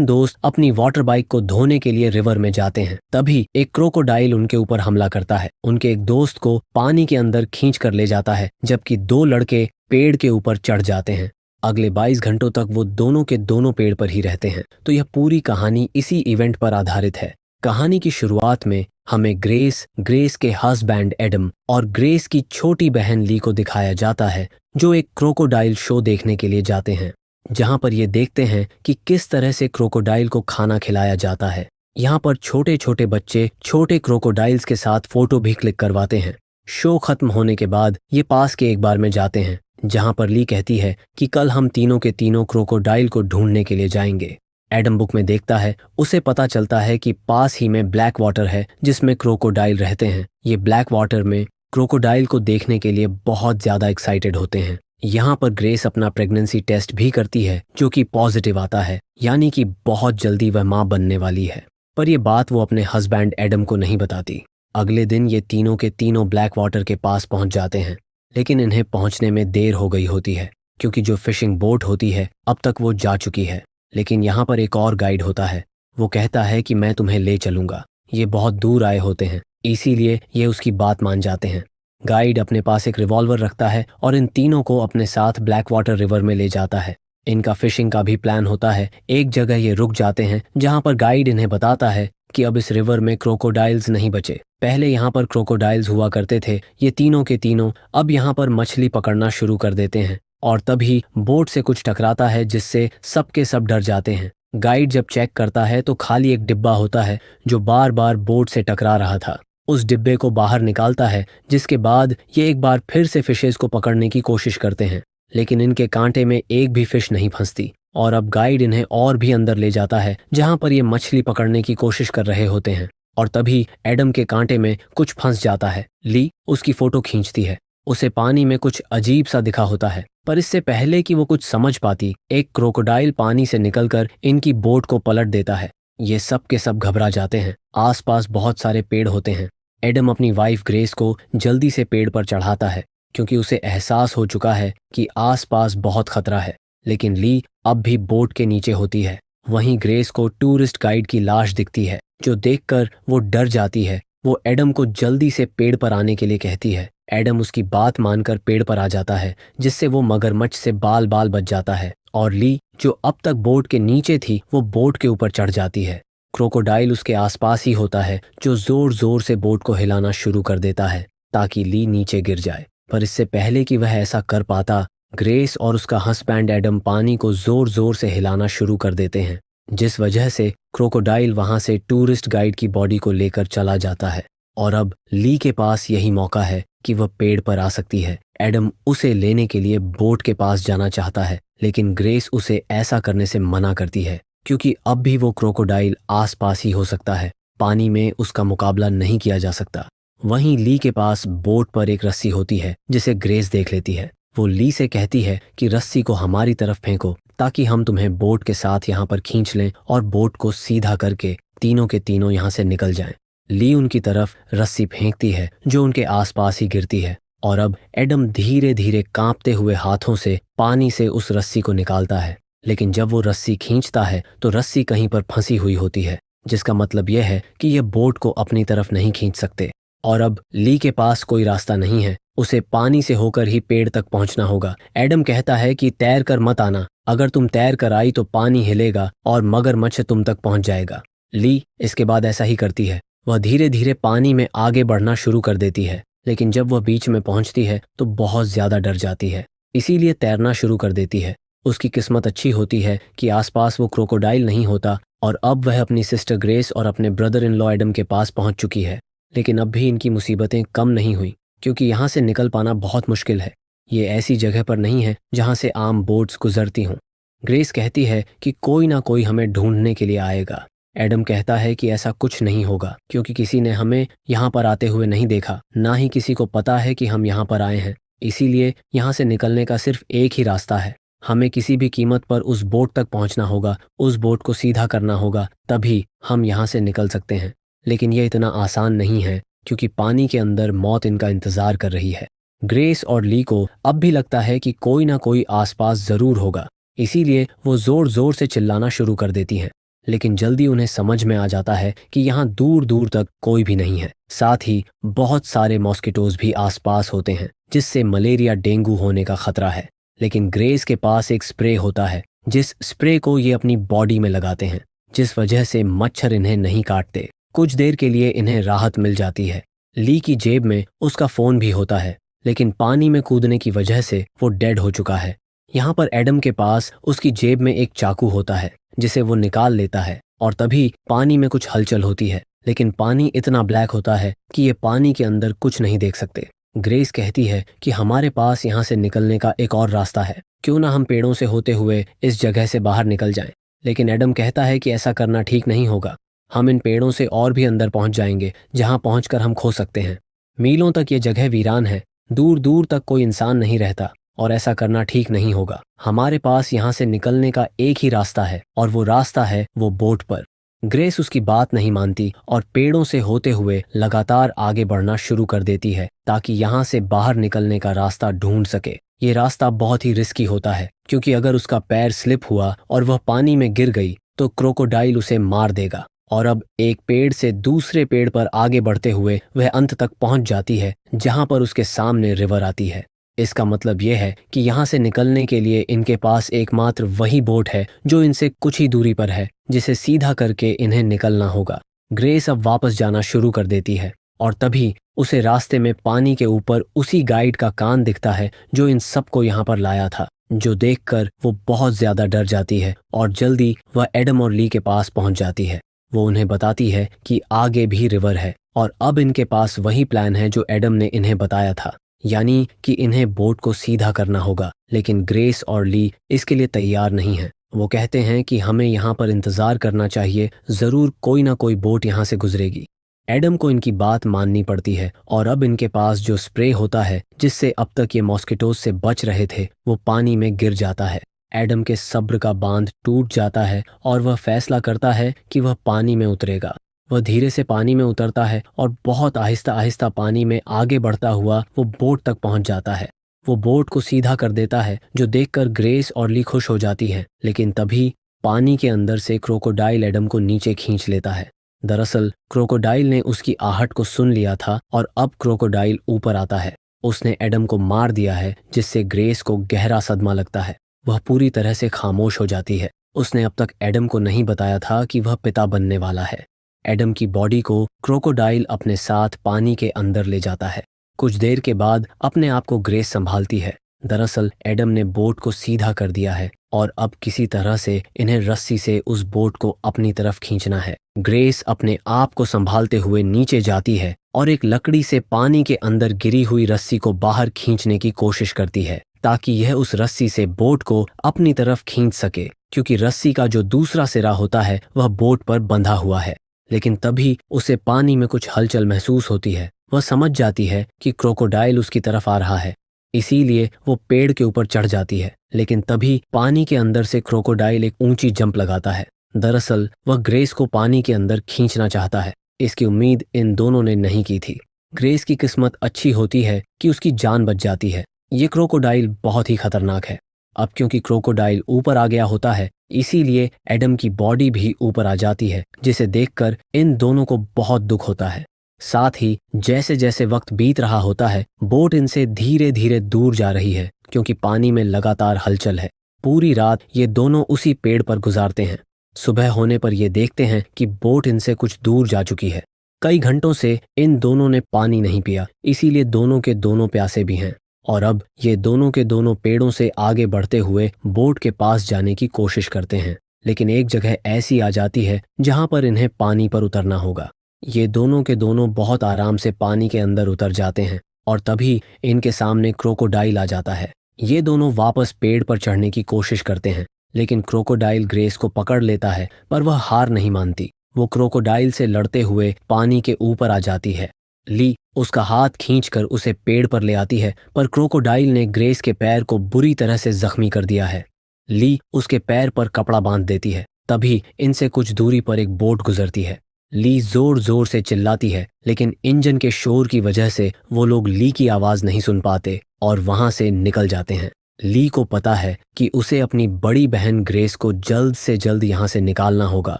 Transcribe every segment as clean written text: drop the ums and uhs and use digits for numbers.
दोस्त अपनी water bike को धोने के लिए रिवर में जाते हैं। तभी एक क्रोकोडाइल उनके ऊपर हमला करता है। उनके एक दोस्त को पानी के अंदर खींच कर ले जाता है, जबकि दो लड़के पेड़ के ऊपर चढ़ जाते हैं। अगले 22 घंटों तक वो दोनों के दोनों पेड़ पर ही रहते हैं। तो यह पूरी कहानी इसी इवेंट पर आधारित है। कहानी की शुरुआत में हमें ग्रेस के हस्बैंड एडम और ग्रेस की छोटी बहन ली को दिखाया जाता है, जो एक क्रोकोडाइल शो देखने के लिए जाते हैं, जहां पर ये देखते हैं कि किस तरह से क्रोकोडाइल को खाना खिलाया जाता है। यहाँ पर छोटे छोटे बच्चे छोटे क्रोकोडाइल्स के साथ फोटो भी क्लिक करवाते हैं। शो खत्म होने के बाद ये पास के एक बार में जाते हैं, जहां पर ली कहती है कि कल हम तीनों के तीनों क्रोकोडाइल को ढूंढने के लिए जाएंगे। एडम बुक में देखता है, उसे पता चलता है कि पास ही में ब्लैक वाटर है जिसमें क्रोकोडाइल रहते हैं। ये ब्लैक वाटर में क्रोकोडाइल को देखने के लिए बहुत ज्यादा एक्साइटेड होते हैं। यहाँ पर ग्रेस अपना प्रेगनेंसी टेस्ट भी करती है, जो कि पॉजिटिव आता है, यानी कि बहुत जल्दी वह माँ बनने वाली है। पर यह बात वो अपने हस्बैंड एडम को नहीं बताती। अगले दिन ये तीनों के तीनों ब्लैक वाटर के पास पहुंच जाते हैं, लेकिन इन्हें पहुंचने में देर हो गई होती है, क्योंकि जो फिशिंग बोट होती है अब तक वो जा चुकी है। लेकिन यहाँ पर एक और गाइड होता है। वो कहता है कि मैं तुम्हें ले चलूंगा। ये बहुत दूर आए होते हैं, इसीलिए ये उसकी बात मान जाते हैं। गाइड अपने पास एक रिवॉल्वर रखता है और इन तीनों को अपने साथ ब्लैक वाटर रिवर में ले जाता है। इनका फिशिंग का भी प्लान होता है। एक जगह ये रुक जाते हैं, जहां पर गाइड इन्हें बताता है कि अब इस रिवर में क्रोकोडाइल्स नहीं बचे। पहले यहाँ पर क्रोकोडाइल्स हुआ करते थे। ये तीनों के तीनों अब यहाँ पर मछली पकड़ना शुरू कर देते हैं, और तभी बोट से कुछ टकराता है, जिससे सबके सब डर जाते हैं। गाइड जब चेक करता है तो खाली एक डिब्बा होता है जो बार बार बोट से टकरा रहा था। उस डिब्बे को बाहर निकालता है, जिसके बाद ये एक बार फिर से फिशेस को पकड़ने की कोशिश करते हैं, लेकिन इनके कांटे में एक भी फिश नहीं फंसती। और अब गाइड इन्हें और भी अंदर ले जाता है, जहां पर ये मछली पकड़ने की कोशिश कर रहे होते हैं। और तभी एडम के कांटे में कुछ फंस जाता है। ली उसकी फोटो खींचती है। उसे पानी में कुछ अजीब सा दिखा होता है, पर इससे पहले कि वो कुछ समझ पाती, एक क्रोकोडाइल पानी से निकलकर इनकी बोट को पलट देता है। ये सब के सब घबरा जाते हैं। आसपास बहुत सारे पेड़ होते हैं। एडम अपनी वाइफ ग्रेस को जल्दी से पेड़ पर चढ़ाता है, क्योंकि उसे एहसास हो चुका है कि आसपास बहुत खतरा है। लेकिन ली अब भी बोट के नीचे होती है। वहीं ग्रेस को टूरिस्ट गाइड की लाश दिखती है, जो देखकर वो डर जाती है। वो एडम को जल्दी से पेड़ पर आने के लिए कहती है। एडम उसकी बात मानकर पेड़ पर आ जाता है, जिससे वो मगरमच्छ से बाल बाल बच जाता है। और ली, जो अब तक बोट के नीचे थी, वो बोट के ऊपर चढ़ जाती है। क्रोकोडाइल उसके आसपास ही होता है, जो जोर जोर से बोट को हिलाना शुरू कर देता है ताकि ली नीचे गिर जाए। पर इससे पहले कि वह ऐसा कर पाता, ग्रेस और उसका हस्बैंड एडम पानी को जोर जोर से हिलाना शुरू कर देते हैं, जिस वजह से क्रोकोडाइल वहां से टूरिस्ट गाइड की बॉडी को लेकर चला जाता है। और अब ली के पास यही मौका है कि वह पेड़ पर आ सकती है। एडम उसे लेने के लिए बोट के पास जाना चाहता है, लेकिन ग्रेस उसे ऐसा करने से मना करती है, क्योंकि अब भी वो क्रोकोडाइल आसपास ही हो सकता है। पानी में उसका मुकाबला नहीं किया जा सकता। वहीं ली के पास बोट पर एक रस्सी होती है, जिसे ग्रेस देख लेती है। वो ली से कहती है कि रस्सी को हमारी तरफ फेंको, ताकि हम तुम्हें बोट के साथ यहाँ पर खींच लें और बोट को सीधा करके तीनों के तीनों यहाँ से निकल जाएं। ली उनकी तरफ रस्सी फेंकती है, जो उनके आसपास ही गिरती है। और अब एडम धीरे धीरे कांपते हुए हाथों से पानी से उस रस्सी को निकालता है। लेकिन जब वो रस्सी खींचता है तो रस्सी कहीं पर फंसी हुई होती है, जिसका मतलब यह है कि यह बोट को अपनी तरफ नहीं खींच सकते। और अब ली के पास कोई रास्ता नहीं है। उसे पानी से होकर ही पेड़ तक पहुंचना होगा। एडम कहता है कि तैर कर मत आना, अगर तुम तैर कर आई तो पानी हिलेगा और मगरमच्छ तुम तक पहुंच जाएगा। ली इसके बाद ऐसा ही करती है। वह धीरे धीरे पानी में आगे बढ़ना शुरू कर देती है, लेकिन जब वह बीच में पहुंचती है तो बहुत ज्यादा डर जाती है, इसीलिए तैरना शुरू कर देती है। उसकी किस्मत अच्छी होती है कि आसपास वो क्रोकोडाइल नहीं होता, और अब वह अपनी सिस्टर ग्रेस और अपने ब्रदर इन लॉ एडम के पास पहुंच चुकी है। लेकिन अब भी इनकी मुसीबतें कम नहीं हुई, क्योंकि यहाँ से निकल पाना बहुत मुश्किल है। ये ऐसी जगह पर नहीं है जहाँ से आम बोट्स गुजरती हों। ग्रेस कहती है कि कोई ना कोई हमें ढूंढने के लिए आएगा। एडम कहता है कि ऐसा कुछ नहीं होगा, क्योंकि किसी ने हमें यहाँ पर आते हुए नहीं देखा, ना ही किसी को पता है कि हम यहाँ पर आए हैं। इसीलिए यहाँ से निकलने का सिर्फ एक ही रास्ता है। हमें किसी भी कीमत पर उस बोट तक पहुँचना होगा, उस बोट को सीधा करना होगा, तभी हम यहाँ से निकल सकते हैं। लेकिन यह इतना आसान नहीं है, क्योंकि पानी के अंदर मौत इनका इंतजार कर रही है। ग्रेस और ली को अब भी लगता है कि कोई ना कोई आसपास जरूर होगा, इसीलिए वो जोर जोर से चिल्लाना शुरू कर देती हैं। लेकिन जल्दी उन्हें समझ में आ जाता है कि यहाँ दूर दूर तक कोई भी नहीं है। साथ ही बहुत सारे मॉस्किटोज भी आसपास होते हैं, जिससे मलेरिया डेंगू होने का खतरा है। लेकिन ग्रेस के पास एक स्प्रे होता है, जिस स्प्रे को ये अपनी बॉडी में लगाते हैं, जिस वजह से मच्छर इन्हें नहीं काटते। कुछ देर के लिए इन्हें राहत मिल जाती है। ली की जेब में उसका फ़ोन भी होता है, लेकिन पानी में कूदने की वजह से वो डेड हो चुका है। यहाँ पर एडम के पास उसकी जेब में एक चाकू होता है, जिसे वो निकाल लेता है और तभी पानी में कुछ हलचल होती है, लेकिन पानी इतना ब्लैक होता है कि ये पानी के अंदर कुछ नहीं देख सकते। ग्रेस कहती है कि हमारे पास यहाँ से निकलने का एक और रास्ता है, क्यों ना हम पेड़ों से होते हुए इस जगह से बाहर निकल जाएं। लेकिन एडम कहता है कि ऐसा करना ठीक नहीं होगा। हम इन पेड़ों से और भी अंदर पहुंच जाएंगे, जहां पहुंचकर हम खो सकते हैं। मीलों तक ये जगह वीरान है, दूर दूर तक कोई इंसान नहीं रहता और ऐसा करना ठीक नहीं होगा। हमारे पास यहाँ से निकलने का एक ही रास्ता है और वो रास्ता है वो बोट पर। ग्रेस उसकी बात नहीं मानती और पेड़ों से होते हुए लगातार आगे बढ़ना शुरू कर देती है, ताकि यहाँ से बाहर निकलने का रास्ता ढूंढ सके। ये रास्ता बहुत ही रिस्की होता है, क्योंकि अगर उसका पैर स्लिप हुआ और वह पानी में गिर गई तो क्रोकोडाइल उसे मार देगा। और अब एक पेड़ से दूसरे पेड़ पर आगे बढ़ते हुए वह अंत तक पहुंच जाती है, जहां पर उसके सामने रिवर आती है। इसका मतलब यह है कि यहाँ से निकलने के लिए इनके पास एकमात्र वही बोट है जो इनसे कुछ ही दूरी पर है, जिसे सीधा करके इन्हें निकलना होगा। ग्रेस अब वापस जाना शुरू कर देती है और तभी उसे रास्ते में पानी के ऊपर उसी गाइड का कान दिखता है जो इन सबको यहाँ पर लाया था, जो देखकर वो बहुत ज्यादा डर जाती है और जल्दी वह एडम और ली के पास पहुंच जाती है। वो उन्हें बताती है कि आगे भी रिवर है और अब इनके पास वही प्लान है जो एडम ने इन्हें बताया था, यानी कि इन्हें बोट को सीधा करना होगा। लेकिन ग्रेस और ली इसके लिए तैयार नहीं हैं। वो कहते हैं कि हमें यहाँ पर इंतज़ार करना चाहिए, ज़रूर कोई ना कोई बोट यहाँ से गुजरेगी। एडम को इनकी बात माननी पड़ती है और अब इनके पास जो स्प्रे होता है जिससे अब तक ये मॉस्किटोज से बच रहे थे, वो पानी में गिर जाता है। एडम के सब्र का बांध टूट जाता है और वह फैसला करता है कि वह पानी में उतरेगा। वह धीरे से पानी में उतरता है और बहुत आहिस्ता आहिस्ता पानी में आगे बढ़ता हुआ वो बोट तक पहुंच जाता है। वो बोट को सीधा कर देता है, जो देखकर ग्रेस और ली खुश हो जाती हैं। लेकिन तभी पानी के अंदर से क्रोकोडाइल एडम को नीचे खींच लेता है। दरअसल क्रोकोडाइल ने उसकी आहट को सुन लिया था और अब क्रोकोडाइल ऊपर आता है। उसने एडम को मार दिया है, जिससे ग्रेस को गहरा सदमा लगता है। वह पूरी तरह से खामोश हो जाती है। उसने अब तक एडम को नहीं बताया था कि वह पिता बनने वाला है। एडम की बॉडी को क्रोकोडाइल अपने साथ पानी के अंदर ले जाता है। कुछ देर के बाद अपने आप को ग्रेस संभालती है। दरअसल एडम ने बोट को सीधा कर दिया है और अब किसी तरह से इन्हें रस्सी से उस बोट को अपनी तरफ खींचना है। ग्रेस अपने आप को संभालते हुए नीचे जाती है और एक लकड़ी से पानी के अंदर गिरी हुई रस्सी को बाहर खींचने की कोशिश करती है, ताकि यह उस रस्सी से बोट को अपनी तरफ खींच सके, क्योंकि रस्सी का जो दूसरा सिरा होता है वह बोट पर बंधा हुआ है। लेकिन तभी उसे पानी में कुछ हलचल महसूस होती है। वह समझ जाती है कि क्रोकोडाइल उसकी तरफ आ रहा है, इसीलिए वो पेड़ के ऊपर चढ़ जाती है। लेकिन तभी पानी के अंदर से क्रोकोडाइल एक ऊंची जंप लगाता है। दरअसल वह ग्रेस को पानी के अंदर खींचना चाहता है। इसकी उम्मीद इन दोनों ने नहीं की थी। ग्रेस की किस्मत अच्छी होती है कि उसकी जान बच जाती है। ये क्रोकोडाइल बहुत ही खतरनाक है। अब क्योंकि क्रोकोडाइल ऊपर आ गया होता है, इसीलिए एडम की बॉडी भी ऊपर आ जाती है, जिसे देखकर इन दोनों को बहुत दुख होता है। साथ ही जैसे जैसे वक्त बीत रहा होता है, बोट इनसे धीरे धीरे दूर जा रही है, क्योंकि पानी में लगातार हलचल है। पूरी रात ये दोनों उसी पेड़ पर गुजारते हैं। सुबह होने पर ये देखते हैं कि बोट इनसे कुछ दूर जा चुकी है। कई घंटों से इन दोनों ने पानी नहीं पिया, इसीलिए दोनों के दोनों प्यासे भी हैं। और अब ये दोनों के दोनों पेड़ों से आगे बढ़ते हुए बोट के पास जाने की कोशिश करते हैं। लेकिन एक जगह ऐसी आ जाती है जहां पर इन्हें पानी पर उतरना होगा। ये दोनों के दोनों बहुत आराम से पानी के अंदर उतर जाते हैं और तभी इनके सामने क्रोकोडाइल आ जाता है। ये दोनों वापस पेड़ पर चढ़ने की कोशिश करते हैं, लेकिन क्रोकोडाइल ग्रेस को पकड़ लेता है, पर वह हार नहीं मानती। वो क्रोकोडाइल से लड़ते हुए पानी के ऊपर आ जाती है। ली उसका हाथ खींचकर उसे पेड़ पर ले आती है, पर क्रोकोडाइल ने ग्रेस के पैर को बुरी तरह से जख्मी कर दिया है। ली उसके पैर पर कपड़ा बांध देती है। तभी इनसे कुछ दूरी पर एक बोट गुजरती है। ली जोर जोर से चिल्लाती है, लेकिन इंजन के शोर की वजह से वो लोग ली की आवाज नहीं सुन पाते और वहां से निकल जाते हैं। ली को पता है कि उसे अपनी बड़ी बहन ग्रेस को जल्द से जल्द यहाँ से निकालना होगा,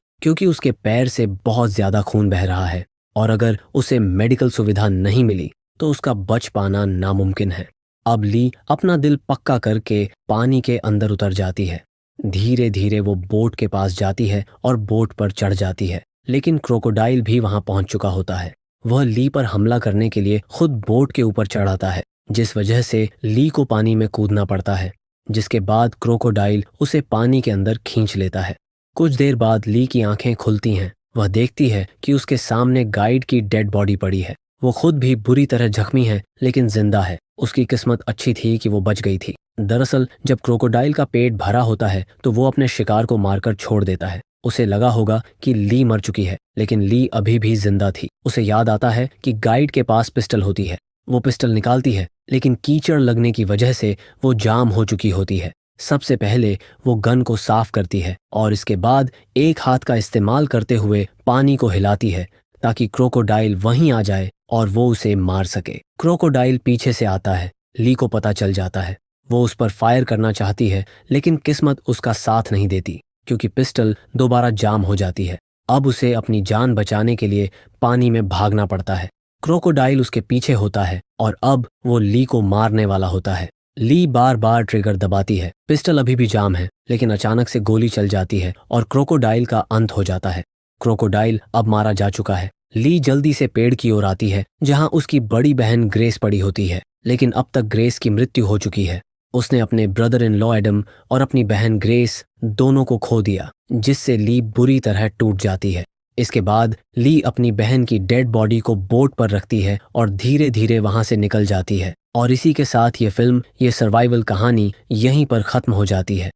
क्योंकि उसके पैर से बहुत ज्यादा खून बह रहा है और अगर उसे मेडिकल सुविधा नहीं मिली तो उसका बच पाना नामुमकिन है। अब ली अपना दिल पक्का करके पानी के अंदर उतर जाती है। धीरे धीरे वो बोट के पास जाती है और बोट पर चढ़ जाती है, लेकिन क्रोकोडाइल भी वहां पहुंच चुका होता है। वह ली पर हमला करने के लिए खुद बोट के ऊपर चढ़ाता है, जिस वजह से ली को पानी में कूदना पड़ता है, जिसके बाद क्रोकोडाइल उसे पानी के अंदर खींच लेता है। कुछ देर बाद ली की आंखें खुलती हैं। वह देखती है कि उसके सामने गाइड की डेड बॉडी पड़ी है। वो खुद भी बुरी तरह जख्मी है लेकिन जिंदा है। उसकी किस्मत अच्छी थी कि वो बच गई थी। दरअसल जब क्रोकोडाइल का पेट भरा होता है तो वो अपने शिकार को मारकर छोड़ देता है। उसे लगा होगा कि ली मर चुकी है, लेकिन ली अभी भी जिंदा थी। उसे याद आता है कि गाइड के पास पिस्टल होती है। वो पिस्टल निकालती है, लेकिन कीचड़ लगने की वजह से वो जाम हो चुकी होती है। सबसे पहले वो गन को साफ करती है और इसके बाद एक हाथ का इस्तेमाल करते हुए पानी को हिलाती है ताकि क्रोकोडाइल वहीं आ जाए और वो उसे मार सके। क्रोकोडाइल पीछे से आता है। ली को पता चल जाता है। वो उस पर फायर करना चाहती है, लेकिन किस्मत उसका साथ नहीं देती क्योंकि पिस्टल दोबारा जाम हो जाती है। अब उसे अपनी जान बचाने के लिए पानी में भागना पड़ता है। क्रोकोडाइल उसके पीछे होता है और अब वो ली को मारने वाला होता है। ली बार बार ट्रिगर दबाती है। पिस्टल अभी भी जाम है, लेकिन अचानक से गोली चल जाती है और क्रोकोडाइल का अंत हो जाता है। क्रोकोडाइल अब मारा जा चुका है। ली जल्दी से पेड़ की ओर आती है जहां उसकी बड़ी बहन ग्रेस पड़ी होती है, लेकिन अब तक ग्रेस की मृत्यु हो चुकी है। उसने अपने ब्रदर इन लॉ एडम और अपनी बहन ग्रेस दोनों को खो दिया, जिससे ली बुरी तरह टूट जाती है। इसके बाद ली अपनी बहन की डेड बॉडी को बोट पर रखती है और धीरे धीरे वहां से निकल जाती है। और इसी के साथ ये फिल्म, ये सर्वाइवल कहानी यहीं पर खत्म हो जाती है।